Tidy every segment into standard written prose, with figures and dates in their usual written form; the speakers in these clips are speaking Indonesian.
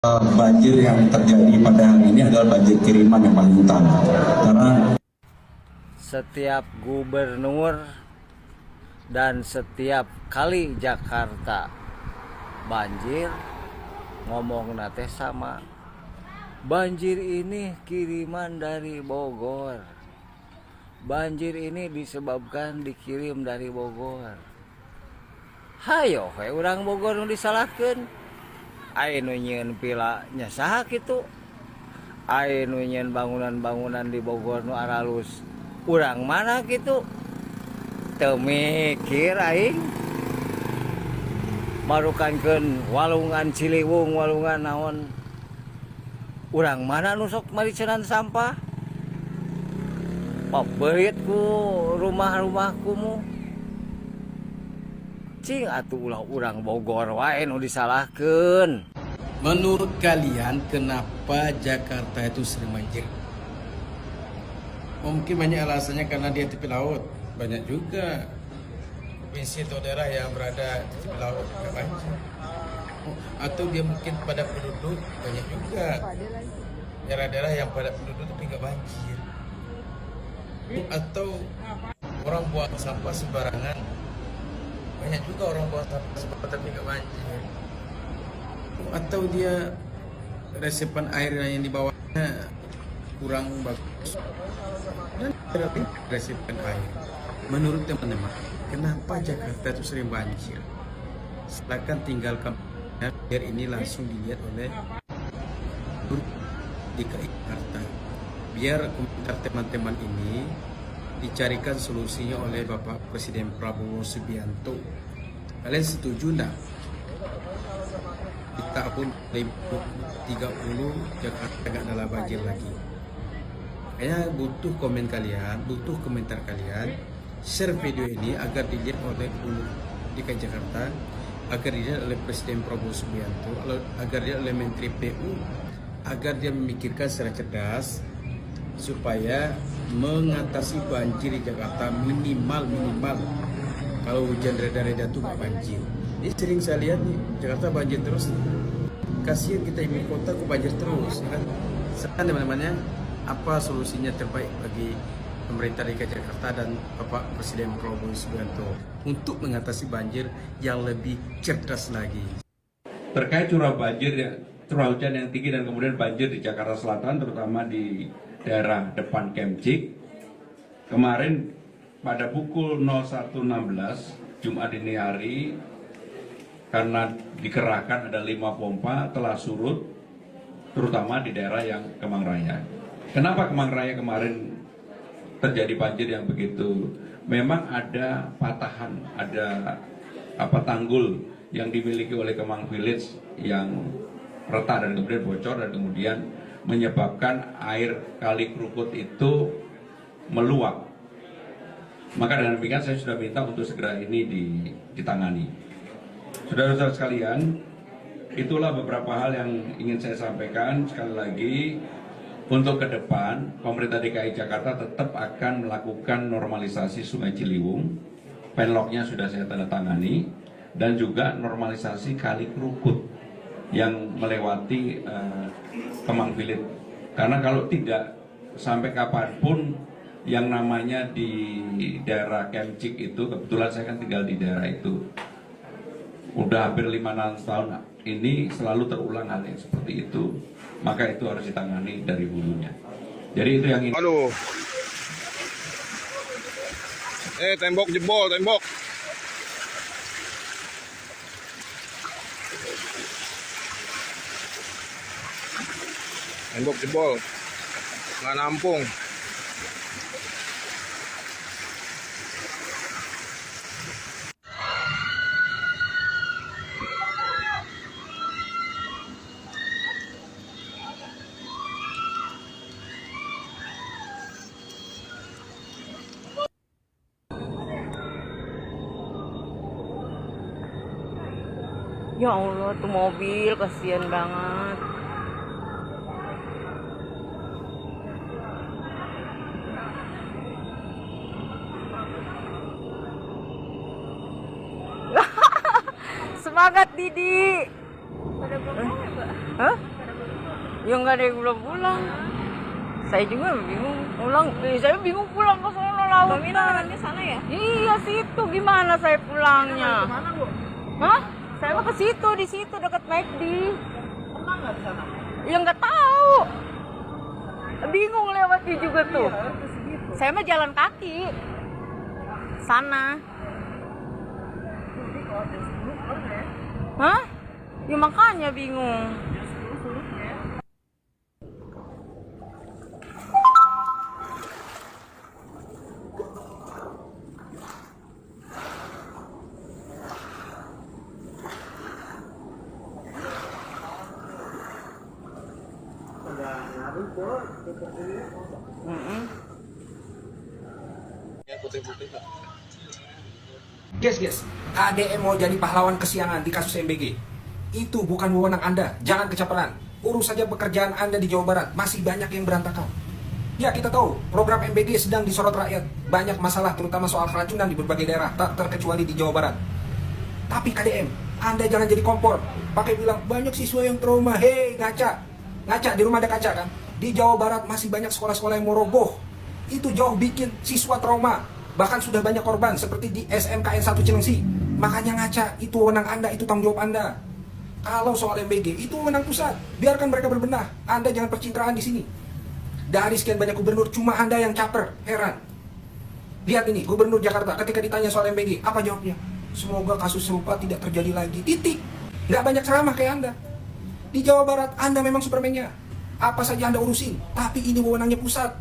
Banjir yang terjadi pada hari ini adalah banjir kiriman yang paling utama. Karena setiap gubernur dan setiap kali Jakarta banjir, ngomong nate sama, banjir ini kiriman dari Bogor. Banjir ini disebabkan dikirim dari Bogor. Hayo, urang Bogor nu disalahkeun. Anu nyeun pilanya saha kitu. Anu nyeun bangunan-bangunan di Bogor nu aralus. Urang mana kitu? Teu mikir aing. Marukankeun walungan Ciliwung, walungan naon. Urang mana nu sok maricenan sampah? Pabeurit ku rumah-rumahku mu. Cing atuh ulah urang Bogor wae nu disalahkeun. Menurut kalian kenapa Jakarta itu sering banjir? Mungkin banyak alasannya karena dia tepi laut. Banyak juga provinsi atau daerah yang berada di tepi laut nggak banjir. Atau dia mungkin pada penduduk, banyak juga daerah-daerah yang pada penduduk tapi nggak banjir. Atau orang buang sampah sembarangan, banyak juga orang buang sampah sembarangan tapi nggak banjir. Atau dia resepan air yang di bawahnya kurang bagus dan resepan air. Menurut teman-teman, kenapa Jakarta itu sering banjir? Silakan tinggalkan biar ini langsung dilihat oleh DKI Jakarta. Biar komentar teman-teman ini dicarikan solusinya oleh Bapak Presiden Prabowo Subianto. Kalian setuju enggak? Di tahun 2030 Jakarta nggak ada banjir lagi. Kayaknya butuh komen kalian, butuh komentar kalian. Share video ini agar dilihat oleh Gubernur DKI Jakarta, agar dilihat oleh Presiden Prabowo Subianto, agar dilihat oleh Menteri PU, agar dia memikirkan secara cerdas supaya mengatasi banjir di Jakarta minimal kalau hujan reda-reda tuh nggak banjir. Ini sering saya lihat nih, Jakarta banjir terus. Kasihan kita ibu kota kok banjir terus, kan? Sekarang teman-temannya, apa solusinya terbaik bagi pemerintah DKI Jakarta dan Bapak Presiden Prabowo Subianto untuk mengatasi banjir yang lebih cerdas lagi? Terkait curah hujan yang tinggi dan kemudian banjir di Jakarta Selatan, terutama di daerah depan Kemcik, kemarin pada pukul 01.16 Jumat dini hari, karena dikerahkan ada 5 pompa telah surut, terutama di daerah yang Kemang Raya. Kenapa Kemang Raya kemarin terjadi banjir yang begitu? Memang ada patahan, ada tanggul yang dimiliki oleh Kemang Village yang retak dan kemudian bocor dan kemudian menyebabkan air Kali Krukut itu meluap. Maka dengan demikian saya sudah minta untuk segera ini ditangani. Saudara-saudara sekalian, itulah beberapa hal yang ingin saya sampaikan. Sekali lagi, untuk ke depan, pemerintah DKI Jakarta tetap akan melakukan normalisasi Sungai Ciliwung. Penloknya sudah saya tanda tangani. Dan juga normalisasi Kali Krukut yang melewati Kemang Village. Karena kalau tidak, sampai kapanpun yang namanya di daerah Kemcik itu, kebetulan saya kan tinggal di daerah itu, udah hampir 5-6 tahun ini selalu terulang hal yang seperti itu. Maka itu harus ditangani dari hulunya. Jadi itu yang ini. Aduh. Tembok jebol, tembok. Tembok jebol. Nggak nampung. Ya Allah, tuh mobil kasihan banget. Semangat Didi. Pada bengong ya, Mbak? Hah? Ya nggak ada yang belum pulang. Saya juga bingung saya bingung pulang ke sono lautan. Nanti sana ya? Iya situ, gimana saya pulangnya? Kemana Bu? Hah? Saya mah ke situ, di situ dekat McD. Tenang nggak di sana? Ya nggak tahu. Bingung lewatnya juga tuh. Iya, terus gitu. Saya mah jalan kaki. Sana. Jadi kalau jam 10 keluar ya? Hah? Ya makanya bingung. Jam 10 surutnya. Guys, ADM mau jadi pahlawan kesiangan di kasus MBG. Itu bukan wewenang Anda, jangan kecaperan. Urus saja pekerjaan Anda di Jawa Barat, masih banyak yang berantakan. Ya, kita tahu, program MBG sedang disorot rakyat. Banyak masalah, terutama soal keracunan di berbagai daerah, tak terkecuali di Jawa Barat. Tapi KDM, Anda jangan jadi kompor. Pakai bilang, banyak siswa yang trauma. Hei, ngaca. Ngaca, di rumah ada kaca kan? Di Jawa Barat masih banyak sekolah-sekolah yang mau roboh. Itu jauh bikin siswa trauma. Bahkan sudah banyak korban seperti di SMKN 1 Cilengsi. Makanya ngaca, itu wewenang Anda, itu tanggung jawab Anda. Kalau soal MBG, itu wewenang pusat. Biarkan mereka berbenah. Anda jangan percitraan di sini. Dari sekian banyak gubernur, cuma Anda yang caper. Heran. Lihat ini, gubernur Jakarta ketika ditanya soal MBG, apa jawabnya? Semoga kasus serupa tidak terjadi lagi. Titik. Nggak banyak ceramah kayak Anda. Di Jawa Barat, Anda memang supermennya. Apa saja Anda urusin, tapi ini wewenangnya pusat.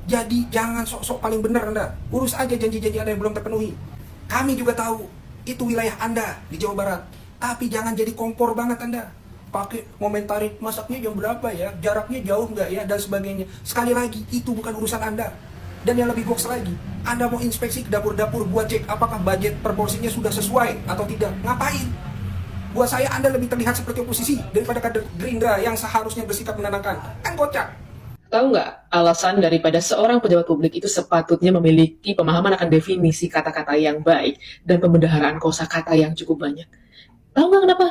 Jadi jangan sok-sok paling benar Anda. Urus aja janji-janji Anda yang belum terpenuhi. Kami juga tahu itu wilayah Anda di Jawa Barat. Tapi jangan jadi kompor banget Anda. Pakai komentari masaknya jam berapa ya, jaraknya jauh nggak ya, dan sebagainya. Sekali lagi, itu bukan urusan Anda. Dan yang lebih box lagi, Anda mau inspeksi ke dapur-dapur buat cek apakah budget per porsinya sudah sesuai atau tidak. Ngapain? Buat saya Anda lebih terlihat seperti oposisi daripada kader Gerindra yang seharusnya bersikap menenangkan. Kan kocak. Tahu nggak alasan daripada seorang pejabat publik itu sepatutnya memiliki pemahaman akan definisi kata-kata yang baik dan pembendaharaan kosakata yang cukup banyak? Tahu nggak kenapa?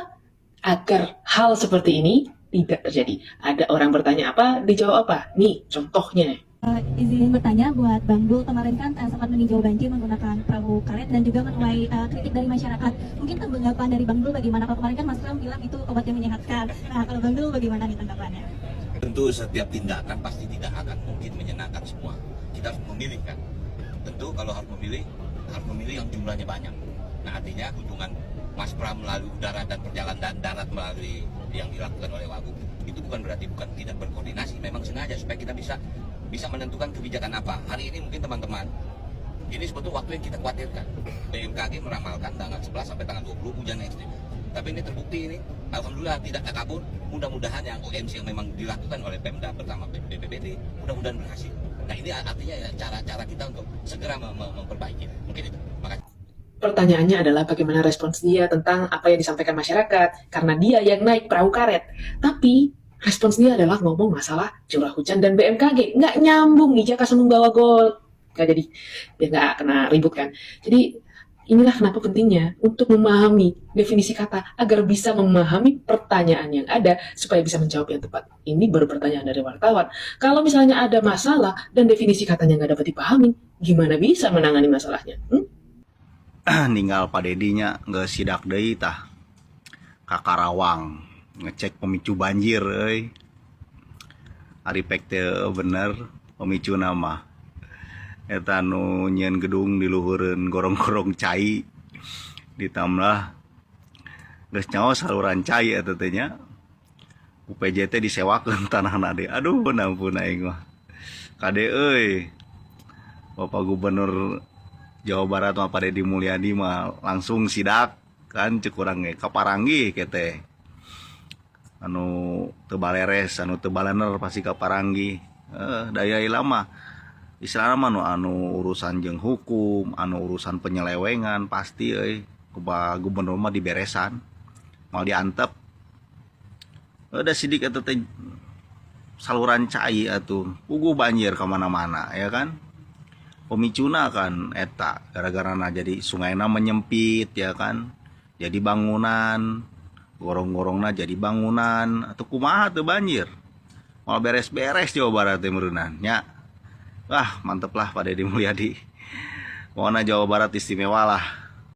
Agar hal seperti ini tidak terjadi. Ada orang bertanya apa, dijawab apa. Nih contohnya. Izin bertanya buat Bang Dul, kemarin kan sempat meninjau banjir menggunakan perahu karet dan juga menuai kritik dari masyarakat. Mungkin tanggapan dari Bang Dul bagaimana? Kalau kemarin kan Mas Pram bilang itu obat yang menyehatkan. Nah kalau Bang Dul bagaimana nih tanggapannya? Tentu setiap tindakan pasti tidak akan mungkin menyenangkan semua. Kita harus memilih kan. Tentu kalau harus memilih yang jumlahnya banyak. Nah artinya kunjungan Mas Pram melalui udara dan perjalanan darat melalui yang dilakukan oleh Wagub itu bukan berarti tidak berkoordinasi. Memang sengaja supaya kita bisa menentukan kebijakan apa. Hari ini mungkin teman-teman, ini sebetulnya waktu yang kita khawatirkan. BMKG meramalkan tanggal 11 sampai tanggal 20 hujan ekstrim. Tapi ini terbukti ini, alhamdulillah tidak kabur. Mudah-mudahan yang OMC yang memang dilakukan oleh Pemda bersama BPBD, mudah-mudahan berhasil. Nah ini artinya ya cara-cara kita untuk segera memperbaiki. Mungkin itu. Makasih. Pertanyaannya adalah bagaimana respons dia tentang apa yang disampaikan masyarakat karena dia yang naik perahu karet. Tapi respons dia adalah ngomong masalah curah hujan dan BMKG. Nggak nyambung nih, Jaka Sembung bawa gol. Nggak jadi, dia nggak kena ribut kan. Jadi inilah kenapa pentingnya untuk memahami definisi kata agar bisa memahami pertanyaan yang ada supaya bisa menjawab yang tepat. Ini baru pertanyaan dari wartawan. Kalau misalnya ada masalah dan definisi katanya nggak dapat dipahami, gimana bisa menangani masalahnya? Ninggal Pak Dedinya nggak sidak deui tah ka Karawang ngecek pemicu banjir euy. Ari pek teu bener pemicu nama eta nu nyieun gedung di luhureun gorong-gorong cai ditambah geus nyawa saluran cai eta teh nya UPJT disewakeun tanahna deui. Aduh ampun aing mah kade euy. Bapak Gubernur Jawa Barat mah Pak Deddy Mulyadi mah langsung sidak kan cek urang ge kaparanggih kete anu teu baleres anu teu balener pasti kaparanggih daya ilama istilahna mah anu urusan jeung hukum anu urusan penyelewengan pasti euy kuba gubernur mah diberesan mau diantep da sidik eta teh saluran cai atuh puguh banjir ka mana-mana ya kan. Pemicuna kan eta gara-gara jadi sungainya menyempit ya kan, jadi bangunan gorong-gorongna jadi bangunan atau kumaha teu banjir Mau beres-beres Jawa Barat teh meureunnan nya. Wah, mantep lah Pak Deddy Mulyadi. Pokoknya Jawa Barat istimewa lah.